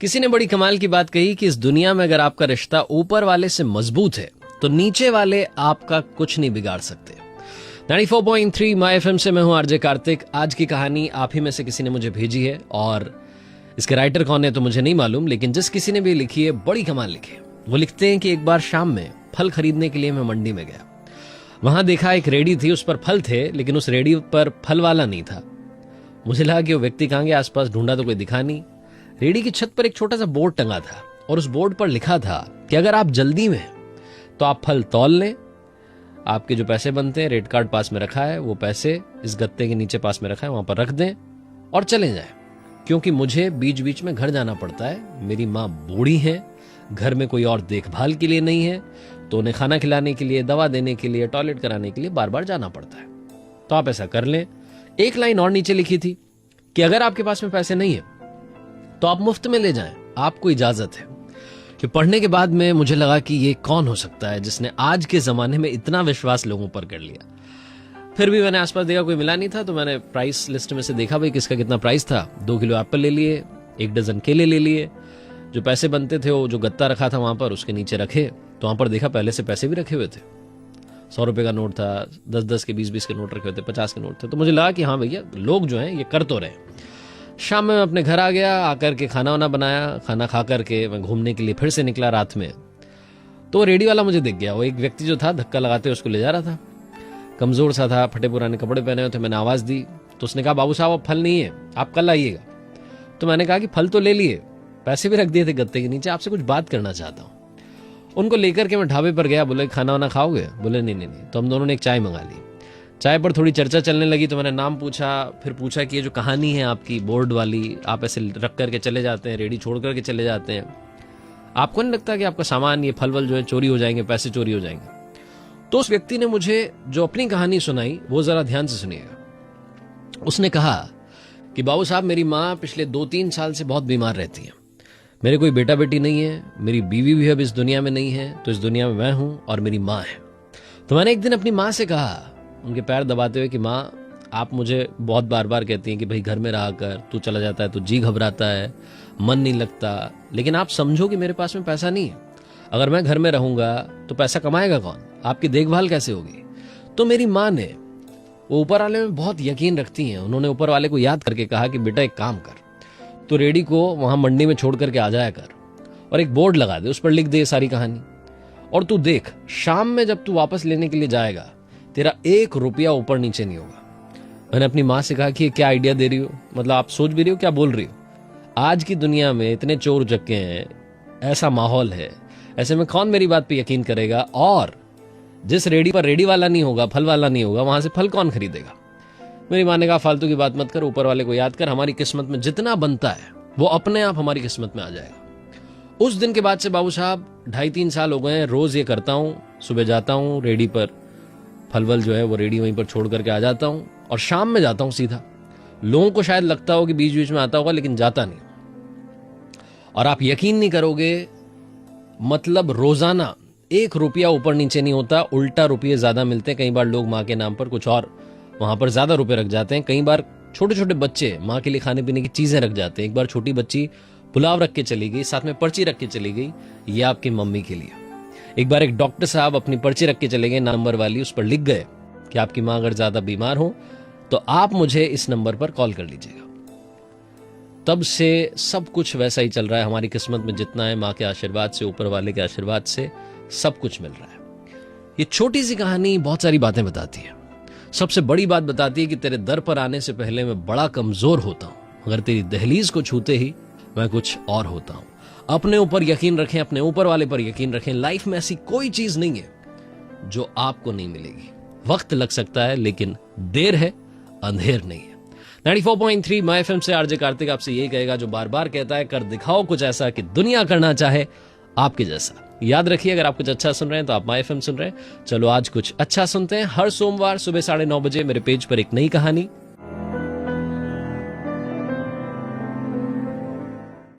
किसी ने बड़ी कमाल की बात कही कि इस दुनिया में अगर आपका रिश्ता ऊपर वाले से मजबूत है तो नीचे वाले आपका कुछ नहीं बिगाड़ सकते। 94.3 माय एफएम से मैं हूं आरजे कार्तिक। आज की कहानी आप ही में से किसी ने मुझे भेजी है और इसके राइटर कौन है तो मुझे नहीं मालूम, लेकिन जिस किसी ने भी लिखी है बड़ी कमाल लिखी है। वो लिखते हैं कि एक बार शाम में फल खरीदने के लिए मैं मंडी में गया। वहां देखा एक रेडी थी, उस पर फल थे, लेकिन उस रेडी पर फल वाला नहीं था। मुझे लगा कि वो व्यक्ति कहाँ गया, आसपास ढूंढा तो कोई दिखा नहीं। रेडी की छत पर एक छोटा सा बोर्ड टंगा था और उस बोर्ड पर लिखा था कि अगर आप जल्दी में हैं तो आप फल तौल लें, आपके जो पैसे बनते हैं, रेट कार्ड पास में रखा है, वो पैसे इस गत्ते के नीचे पास में रखा है, वहां पर रख दें और चले जाएं, क्योंकि मुझे बीच बीच में घर जाना पड़ता है। मेरी माँ बूढ़ी है, घर में कोई और देखभाल के लिए नहीं है, तो उन्हें खाना खिलाने के लिए, दवा देने के लिए, टॉयलेट कराने के लिए बार बार जाना पड़ता है। तो आप ऐसा कर लें। एक लाइन और नीचे लिखी थी कि अगर आपके पास में पैसे नहीं है तो आप मुफ्त में ले जाएं, आपको इजाजत है। कि पढ़ने के बाद में मुझे लगा कि ये कौन हो सकता है जिसने आज के जमाने में इतना विश्वास लोगों पर कर लिया। फिर भी मैंने आसपास देखा, कोई मिला नहीं था, तो मैंने प्राइस लिस्ट में से देखा भाई किसका कितना प्राइस था। 2 किलो एप्पल ले लिए, 1 डजन केले ले लिए। जो पैसे बनते थे वो जो गत्ता रखा था वहां पर, उसके नीचे रखे, तो वहां पर देखा पहले से पैसे भी रखे हुए थे। 100 रुपए का नोट था, 10-10 के, 20-20 के नोट रखे हुए थे, 50 के नोट थे। तो मुझे लगा कि हाँ भैया, लोग जो हैं ये कर तो रहे। शाम में मैं अपने घर आ गया, आकर के खाना वाना बनाया, खाना खा करके मैं घूमने के लिए फिर से निकला रात में। तो वो रेडी वाला मुझे दिख गया। वो एक व्यक्ति जो था धक्का लगाते उसको ले जा रहा था, कमजोर सा था, फटे पुराने कपड़े पहने हुए थे। मैंने आवाज दी तो उसने कहा, बाबू साहब अब फल नहीं है, आप कल आइएगा। तो मैंने कहा कि फल तो ले लिए, पैसे भी रख दिए थे गत्ते के नीचे, आपसे कुछ बात करना चाहता हूँ। उनको लेकर के मैं ढाबे पर गया। बोले खाना वाना खाओगे? बोले नहीं। तो हम दोनों ने एक चाय मंगा ली। चाय पर थोड़ी चर्चा चलने लगी, तो मैंने नाम पूछा, फिर पूछा कि ये जो कहानी है आपकी बोर्ड वाली, आप ऐसे रख करके चले जाते हैं, रेडी छोड़ करके चले जाते हैं, आपको नहीं लगता कि आपका सामान, ये फल वल जो है चोरी हो जाएंगे, पैसे चोरी हो जाएंगे? तो उस व्यक्ति ने मुझे जो अपनी कहानी सुनाई वो जरा ध्यान से सुनिएगा। उसने कहा कि बाबू साहब, मेरी माँ पिछले 2-3 साल से बहुत बीमार रहती है। मेरे कोई बेटा बेटी नहीं है, मेरी बीवी भी अब इस दुनिया में नहीं है, तो इस दुनिया में मैं हूं और मेरी माँ है। तो मैंने एक दिन अपनी माँ से कहा, उनके पैर दबाते हुए, कि माँ, आप मुझे बहुत बार बार कहती हैं कि भाई घर में रहा कर, तू चला जाता है तो जी घबराता है, मन नहीं लगता, लेकिन आप समझो कि मेरे पास में पैसा नहीं है। अगर मैं घर में रहूंगा तो पैसा कमाएगा कौन, आपकी देखभाल कैसे होगी? तो मेरी माँ ने, वो ऊपर वाले में बहुत यकीन रखती हैं, उन्होंने ऊपर वाले को याद करके कहा कि बेटा एक काम कर, तो रेडी को वहां मंडी में छोड़ करके आ जाया कर और एक बोर्ड लगा दे, उस पर लिख दे सारी कहानी, और तू देख शाम में जब तू वापस लेने के लिए जाएगा तेरा 1 रुपया ऊपर नीचे नहीं होगा। मैंने अपनी माँ से कहा कि ये क्या आइडिया दे रही हो, मतलब आप सोच भी रही हो, क्या बोल रही हो? आज की दुनिया में इतने चोर उचक्के हैं, ऐसा माहौल है, ऐसे में कौन मेरी बात पे यकीन करेगा? और जिस रेडी पर रेडी वाला नहीं होगा, फल वाला नहीं होगा, वहां से फल कौन खरीदेगा? मेरी माँ ने कहा, फालतू की बात मत कर, ऊपर वाले को याद कर, हमारी किस्मत में जितना बनता है वो अपने आप हमारी किस्मत में आ जाएगा। उस दिन के बाद से बाबू साहब 2.5-3 साल हो गए हैं, रोज ये करता हूँ। सुबह जाता हूँ रेडी पर, फलवल जो है वो रेडी वहीं पर छोड़ करके आ जाता हूँ और शाम में जाता हूँ सीधा। लोगों को शायद लगता हो कि बीच बीच में आता होगा, लेकिन जाता नहीं। और आप यकीन नहीं करोगे, मतलब रोजाना 1 रुपया ऊपर नीचे नहीं होता, उल्टा रुपये ज्यादा मिलते हैं। कई बार लोग माँ के नाम पर कुछ और वहां पर ज्यादा रुपए रख जाते हैं। कई बार छोटे छोटे बच्चे माँ के लिए खाने पीने की चीजें रख जाते हैं। एक बार छोटी बच्ची पुलाव रख के चली गई, साथ में पर्ची रख के चली गई, ये आपकी मम्मी के लिए। एक बार एक डॉक्टर साहब अपनी पर्ची रख के चले गए, नंबर वाली, उस पर लिख गए कि आपकी माँ अगर ज्यादा बीमार हो तो आप मुझे इस नंबर पर कॉल कर लीजिएगा। तब से सब कुछ वैसा ही चल रहा है। हमारी किस्मत में जितना है, माँ के आशीर्वाद से, ऊपर वाले के आशीर्वाद से सब कुछ मिल रहा है। ये छोटी सी कहानी बहुत सारी बातें बताती है। सबसे बड़ी बात बताती है कि तेरे दर पर आने से पहले मैं बड़ा कमजोर होता हूं, अगर तेरी दहलीज को छूते ही मैं कुछ और होता हूं। अपने ऊपर यकीन रखें, अपने ऊपर वाले पर यकीन रखें। लाइफ में ऐसी कोई चीज नहीं है जो आपको नहीं मिलेगी। वक्त लग सकता है, लेकिन देर है, अंधेर नहीं है। 94.3 माय एफएम से आरजे कार्तिक आपसे यही कहेगा जो बार बार कहता है, कर दिखाओ कुछ ऐसा कि दुनिया करना चाहे आपके जैसा। याद रखिए, अगर आप कुछ अच्छा सुन रहे हैं तो आप माय एफएम सुन रहे हैं। चलो आज कुछ अच्छा सुनते हैं। हर सोमवार सुबह 9:30 बजे मेरे पेज पर एक नई कहानी